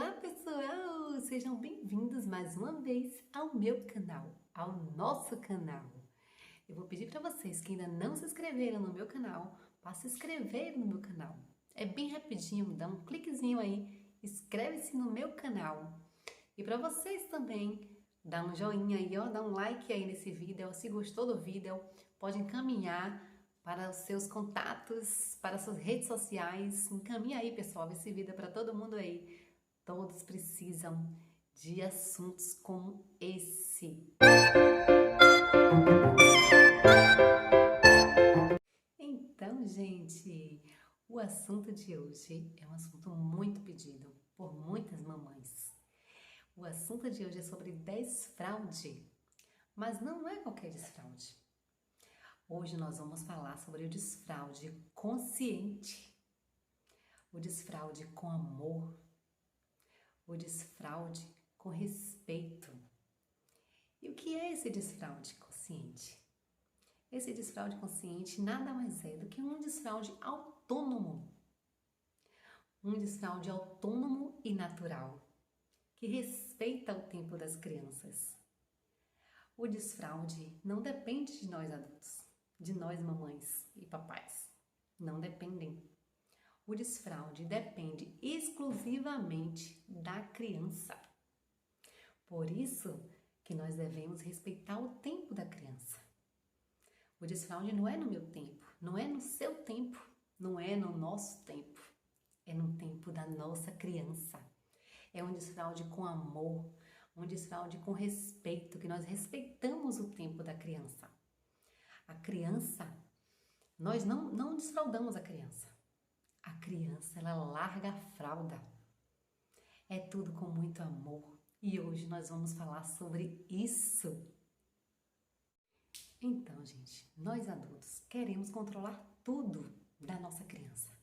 Olá pessoal, sejam bem-vindos mais uma vez ao meu canal, ao nosso canal. Eu vou pedir para vocês que ainda não se inscreveram no meu canal, para se inscrever no meu canal. É bem rapidinho, dá um cliquezinho aí, inscreve-se no meu canal. E para vocês também, dá um joinha aí, ó, dá um like aí nesse vídeo, se gostou do vídeo, pode encaminhar para os seus contatos, para as suas redes sociais. Encaminha aí, pessoal, esse vídeo para todo mundo aí. Todos precisam de assuntos como esse. Então, gente, o assunto de hoje é um assunto muito pedido por muitas mamães. O assunto de hoje é sobre desfraude, mas não é qualquer desfraude. Hoje nós vamos falar sobre o desfraude consciente, o desfraude com amor, o desfraude com respeito. E o que é esse desfraude consciente? Esse desfraude consciente nada mais é do que um desfraude autônomo. Um desfraude autônomo e natural, que respeita o tempo das crianças. O desfraude não depende de nós adultos, de nós mamães e papais. Não dependem. O desfraude depende exclusivamente da criança. Por isso que nós devemos respeitar o tempo da criança. O desfraude não é no meu tempo, não é no seu tempo, não é no nosso tempo. É no tempo da nossa criança. É um desfraude com amor, um desfraude com respeito, que nós respeitamos o tempo da criança. A criança, nós não desfraudamos a criança. A criança, ela larga a fralda. É tudo com muito amor. E hoje nós vamos falar sobre isso. Então, gente, nós adultos queremos controlar tudo da nossa criança.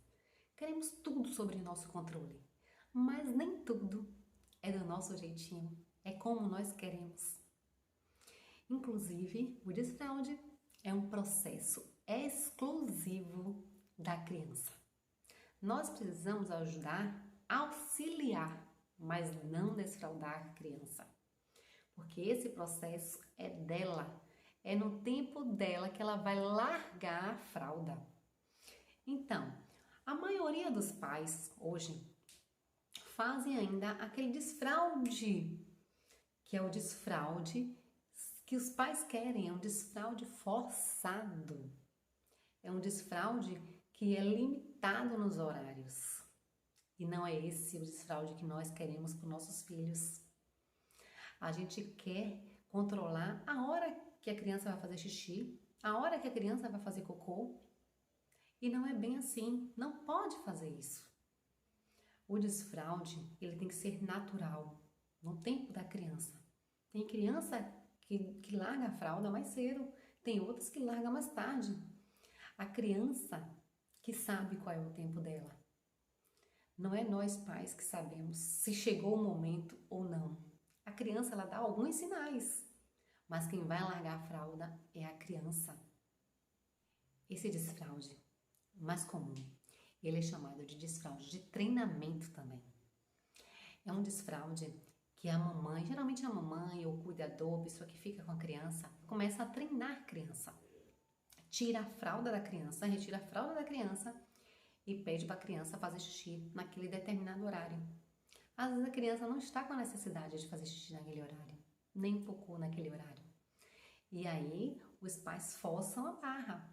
Queremos tudo sobre o nosso controle. Mas nem tudo é do nosso jeitinho, é como nós queremos. Inclusive, o desfraude é um processo exclusivo da criança. Nós precisamos ajudar, auxiliar, mas não desfraudar a criança. Porque esse processo é dela, é no tempo dela que ela vai largar a fralda. Então, a maioria dos pais hoje fazem ainda aquele desfraude, que é o desfraude que os pais querem, é um desfraude forçado. É um desfraude que é limitado nos horários. E não é esse o desfraude que nós queremos para os nossos filhos. A gente quer controlar a hora que a criança vai fazer xixi, a hora que a criança vai fazer cocô. E não é bem assim, não pode fazer isso. O desfraude, ele tem que ser natural, no tempo da criança. Tem criança que larga a fralda mais cedo, tem outras que larga mais tarde. A criança que sabe qual é o tempo dela. Não é nós pais que sabemos se chegou o momento ou não. A criança, ela dá alguns sinais, mas quem vai largar a fralda é a criança. Esse desfraude mais comum, ele é chamado de desfraude de treinamento também. É um desfraude que a mamãe, geralmente a mamãe ou o cuidador, a pessoa que fica com a criança, começa a treinar a criança. Tira a fralda da criança, retira a fralda da criança e pede para a criança fazer xixi naquele determinado horário. Às vezes a criança não está com a necessidade de fazer xixi naquele horário, nem cocô naquele horário. E aí os pais forçam a barra,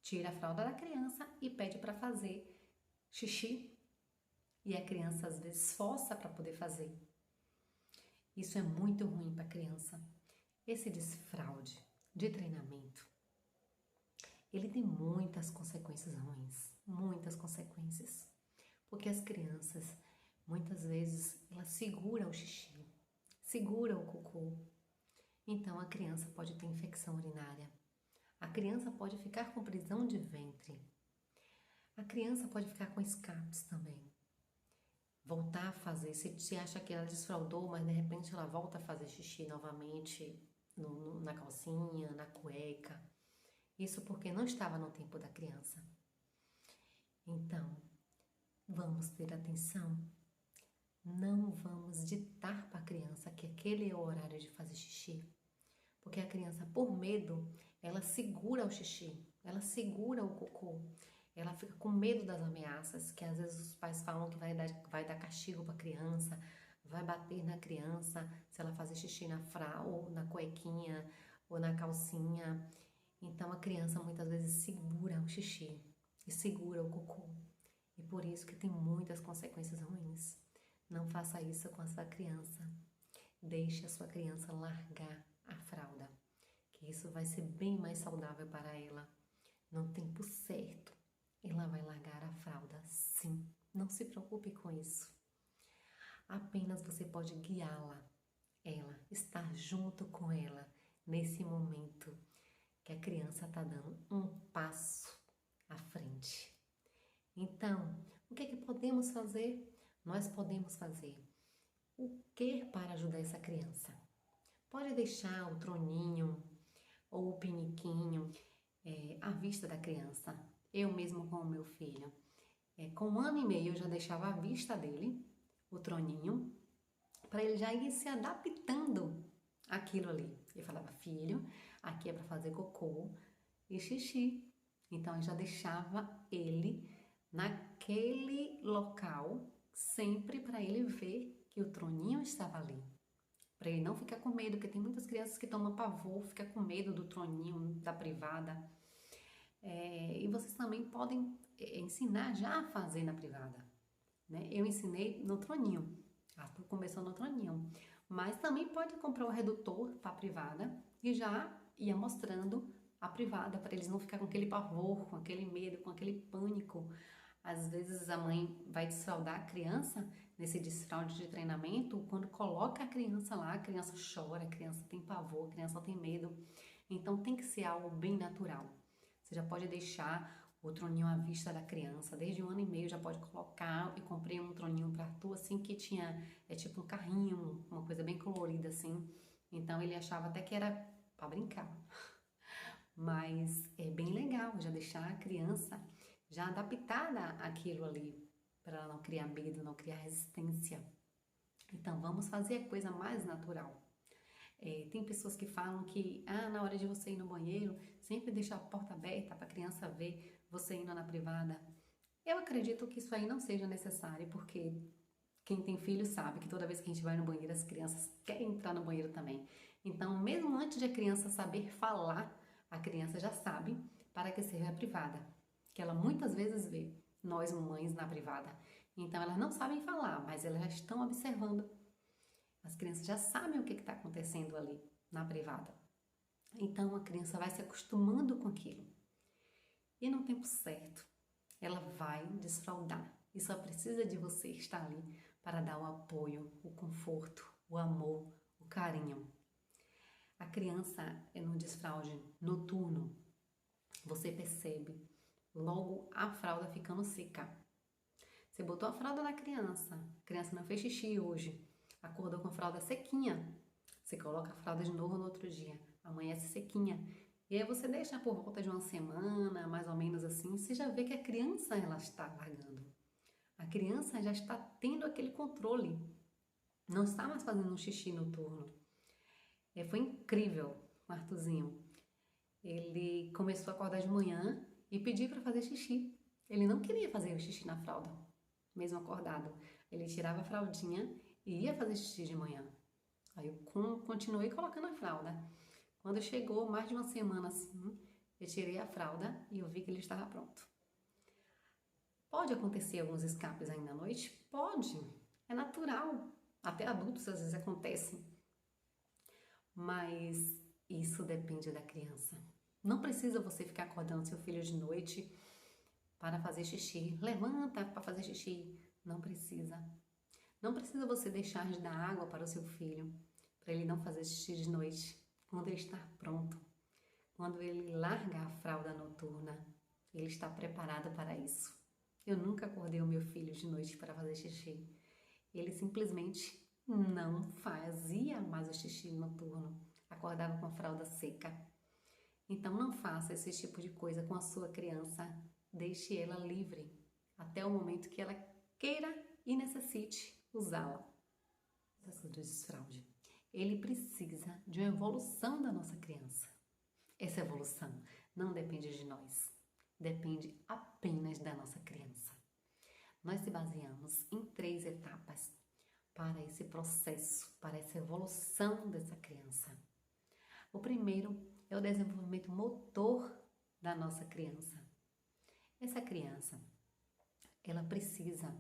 tira a fralda da criança e pede para fazer xixi. E a criança às vezes força para poder fazer. Isso é muito ruim para a criança. Esse desfraude de treinamento, ele tem muitas consequências ruins, muitas consequências. Porque as crianças, muitas vezes, elas seguram o xixi, seguram o cocô. Então a criança pode ter infecção urinária. A criança pode ficar com prisão de ventre. A criança pode ficar com escapes também. Voltar a fazer, se acha que ela desfraudou, mas de repente ela volta a fazer xixi novamente na calcinha, na cueca. Isso porque não estava no tempo da criança. Então, vamos ter atenção. Não não vamos ditar para a criança que aquele é o horário de fazer xixi. Porque a criança, por medo, ela segura o xixi, ela segura o cocô. Ela fica com medo das ameaças, que às vezes os pais falam que vai dar castigo para a criança, vai bater na criança se ela fazer xixi na fralda, ou na cuequinha, ou na calcinha. Então a criança muitas vezes segura o xixi e segura o cocô. E por isso que tem muitas consequências ruins. Não faça isso com a sua criança. Deixe a sua criança largar a fralda, que isso vai ser bem mais saudável para ela. No tempo certo, ela vai largar a fralda, sim. Não se preocupe com isso. Apenas você pode guiá-la, ela, estar junto com ela nesse momento que a criança está dando um passo à frente. Então, o que é que podemos fazer? Nós podemos fazer o que para ajudar essa criança? Pode deixar o troninho ou o piniquinho à vista da criança. Eu mesmo com o meu filho, com 1 ano e meio eu já deixava à vista dele o troninho, para ele já ir se adaptando àquilo ali. Eu falava, filho, aqui é para fazer cocô e xixi. Então eu já deixava ele naquele local, sempre para ele ver que o troninho estava ali. Para ele não ficar com medo, porque tem muitas crianças que tomam pavor, fica com medo do troninho, da privada. E vocês também podem ensinar já a fazer na privada, né? Eu ensinei no troninho, Arthur começou no troninho, mas também pode comprar o redutor para a privada e já ia mostrando a privada, para eles não ficar com aquele pavor, com aquele medo, com aquele pânico. Às vezes a mãe vai desfraldar a criança nesse desfraude de treinamento, quando coloca a criança lá, a criança chora, a criança tem pavor, a criança tem medo. Então tem que ser algo bem natural. Você já pode deixar o troninho à vista da criança, desde 1 ano e meio já pode colocar. Eu comprei um troninho para Arthur assim, que tinha, tipo um carrinho, uma coisa bem colorida assim. Então ele achava até que era para brincar. Mas é bem legal já deixar a criança já adaptada àquilo ali, para ela não criar medo, não criar resistência. Então vamos fazer a coisa mais natural. Tem pessoas que falam que na hora de você ir no banheiro, sempre deixa a porta aberta para a criança ver você indo na privada. Eu acredito que isso aí não seja necessário, porque quem tem filho sabe que toda vez que a gente vai no banheiro, as crianças querem entrar no banheiro também. Então, mesmo antes de a criança saber falar, a criança já sabe para que serve a privada, que ela muitas vezes vê nós mamães na privada. Então, elas não sabem falar, mas elas já estão observando. As crianças já sabem o que está acontecendo ali na privada. Então, a criança vai se acostumando com aquilo. E no tempo certo, ela vai desfraldar. E só precisa de você estar ali para dar o apoio, o conforto, o amor, o carinho. A criança no desfraude noturno, você percebe logo a fralda ficando seca. Você botou a fralda na criança, a criança não fez xixi hoje, acordou com a fralda sequinha, você coloca a fralda de novo no outro dia, amanhece sequinha. E aí você deixa por volta de 1 semana, mais ou menos assim, você já vê que a criança ela está largando. A criança já está tendo aquele controle, não está mais fazendo um xixi noturno. Foi incrível o Arthurzinho. Ele começou a acordar de manhã e pedir para fazer xixi. Ele não queria fazer o xixi na fralda, mesmo acordado. Ele tirava a fraldinha e ia fazer xixi de manhã. Aí eu continuei colocando a fralda. Quando chegou mais de 1 semana assim, eu tirei a fralda e eu vi que ele estava pronto. Pode acontecer alguns escapes ainda à noite? Pode. É natural. Até adultos às vezes acontecem. Mas isso depende da criança. Não precisa você ficar acordando seu filho de noite para fazer xixi. Levanta para fazer xixi. Não precisa. Não precisa você deixar de dar água para o seu filho, para ele não fazer xixi de noite. Quando ele está pronto, quando ele larga a fralda noturna, ele está preparado para isso. Eu nunca acordei o meu filho de noite para fazer xixi. Ele simplesmente não fazia mais o xixi noturno. Acordava com a fralda seca. Então não faça esse tipo de coisa com a sua criança. Deixe ela livre até o momento que ela queira e necessite usá-la. processo do desfraude, ele precisa de uma evolução da nossa criança. Essa evolução não depende de nós, depende apenas da nossa criança. Nós se baseamos em 3 etapas para esse processo, para essa evolução dessa criança. O primeiro é o desenvolvimento motor da nossa criança. Essa criança, ela precisa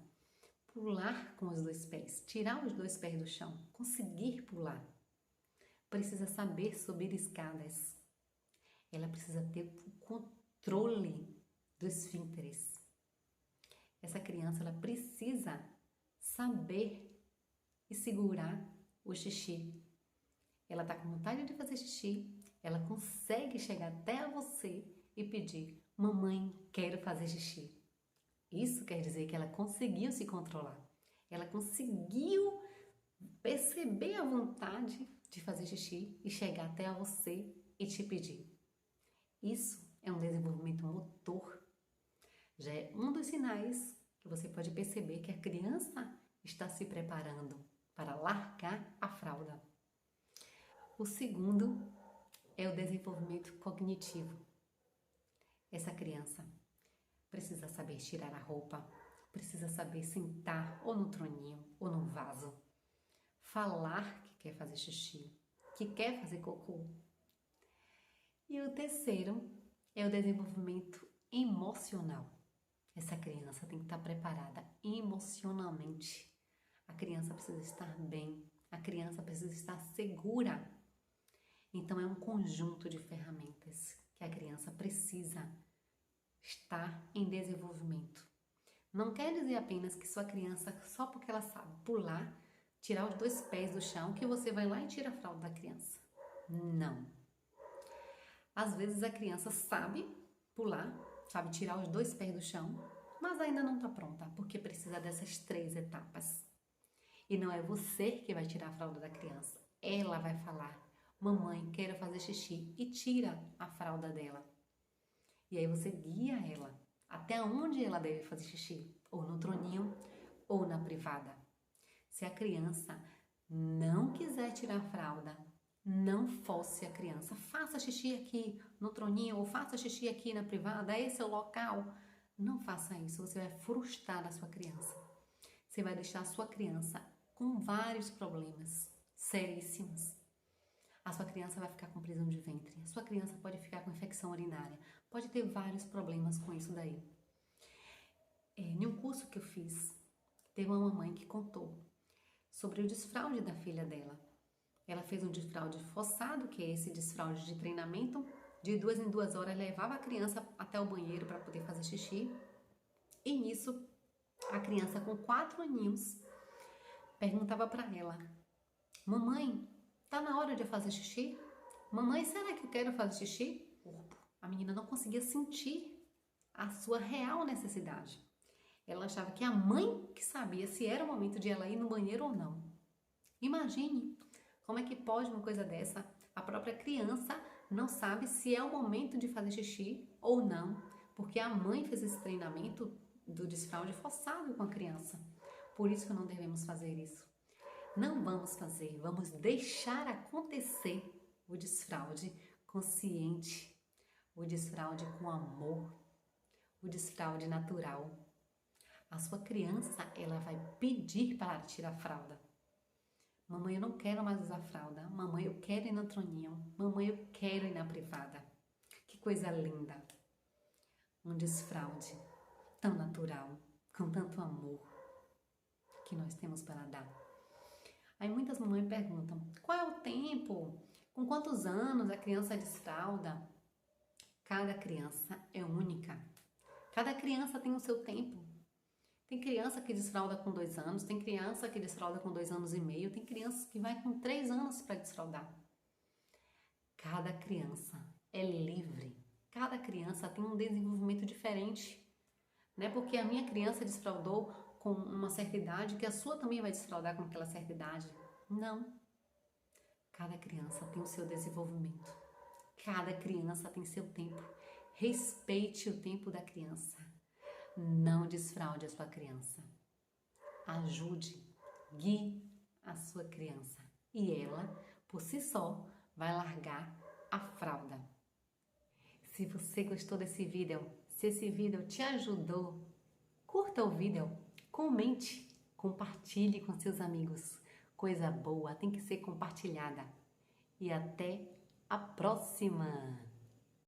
pular com os 2 pés, tirar os 2 pés do chão, conseguir pular. Precisa saber subir escadas. Ela precisa ter o controle dos esfínteres. Essa criança, ela precisa saber e segurar o xixi. Ela está com vontade de fazer xixi, ela consegue chegar até você e pedir: mamãe, quero fazer xixi. Isso quer dizer que ela conseguiu se controlar. Ela conseguiu perceber a vontade de fazer xixi e chegar até você e te pedir. Isso é um desenvolvimento motor. Já é um dos sinais que você pode perceber que a criança está se preparando para largar a fralda. O segundo é o desenvolvimento cognitivo. Essa criança precisa saber tirar a roupa, precisa saber sentar ou no troninho ou no vaso, falar que quer fazer xixi, que quer fazer cocô. E o terceiro é o desenvolvimento emocional. Essa criança tem que estar preparada emocionalmente. A criança precisa estar bem, a criança precisa estar segura. Então é um conjunto de ferramentas que a criança precisa estar em desenvolvimento. Não quer dizer apenas que sua criança, só porque ela sabe pular, tirar os 2 pés do chão, que você vai lá e tira a fralda da criança. Não. Às vezes a criança sabe pular, sabe tirar os 2 pés do chão, mas ainda não está pronta, porque precisa dessas 3 etapas. E não é você que vai tirar a fralda da criança. Ela vai falar: mamãe, quero fazer xixi, e tira a fralda dela. E aí você guia ela até onde ela deve fazer xixi, ou no troninho, ou na privada. Se a criança não quiser tirar a fralda, não force a criança. Faça xixi aqui no troninho, ou faça xixi aqui na privada, esse é o local. Não faça isso, você vai frustrar a sua criança. Você vai deixar a sua criança com vários problemas seríssimos. A sua criança vai ficar com prisão de ventre, a sua criança pode ficar com infecção urinária, pode ter vários problemas com isso daí. Em um curso que eu fiz, teve uma mamãe que contou sobre o desfraude da filha dela. Ela fez um desfraude forçado, que é esse desfraude de treinamento. De 2 em 2 horas, levava a criança até o banheiro para poder fazer xixi. E nisso, a criança com 4 aninhos perguntava para ela: mamãe, tá na hora de eu fazer xixi? Mamãe, será que eu quero fazer xixi? A menina não conseguia sentir a sua real necessidade. Ela achava que a mãe que sabia se era o momento de ela ir no banheiro ou não. Imagine como é que pode uma coisa dessa. A própria criança não sabe se é o momento de fazer xixi ou não, porque a mãe fez esse treinamento do desfraude forçado com a criança. Por isso que não devemos fazer isso. Não vamos fazer, vamos deixar acontecer o desfraude consciente, o desfraude com amor, o desfraude natural. A sua criança, ela vai pedir para tirar a fralda. Mamãe, eu não quero mais usar fralda. Mamãe, eu quero ir no troninho. Mamãe, eu quero ir na privada. Que coisa linda. Um desfraude tão natural, com tanto amor que nós temos para dar. Aí muitas mamães perguntam: qual é o tempo? Com quantos anos a criança desfralda? Cada criança é única. Cada criança tem o seu tempo. Tem criança que desfralda com 2 anos, tem criança que desfralda com 2 anos e meio, tem criança que vai com 3 anos para desfraldar. Cada criança é livre. Cada criança tem um desenvolvimento diferente. Não é porque a minha criança desfraldou com uma certa idade que a sua também vai desfraldar com aquela certa idade. Não. Cada criança tem o seu desenvolvimento. Cada criança tem seu tempo. Respeite o tempo da criança. Não desfraude a sua criança. Ajude, guie a sua criança e ela, por si só, vai largar a fralda. Se você gostou desse vídeo, se esse vídeo te ajudou, curta o vídeo, comente, compartilhe com seus amigos. Coisa boa tem que ser compartilhada. E até a próxima!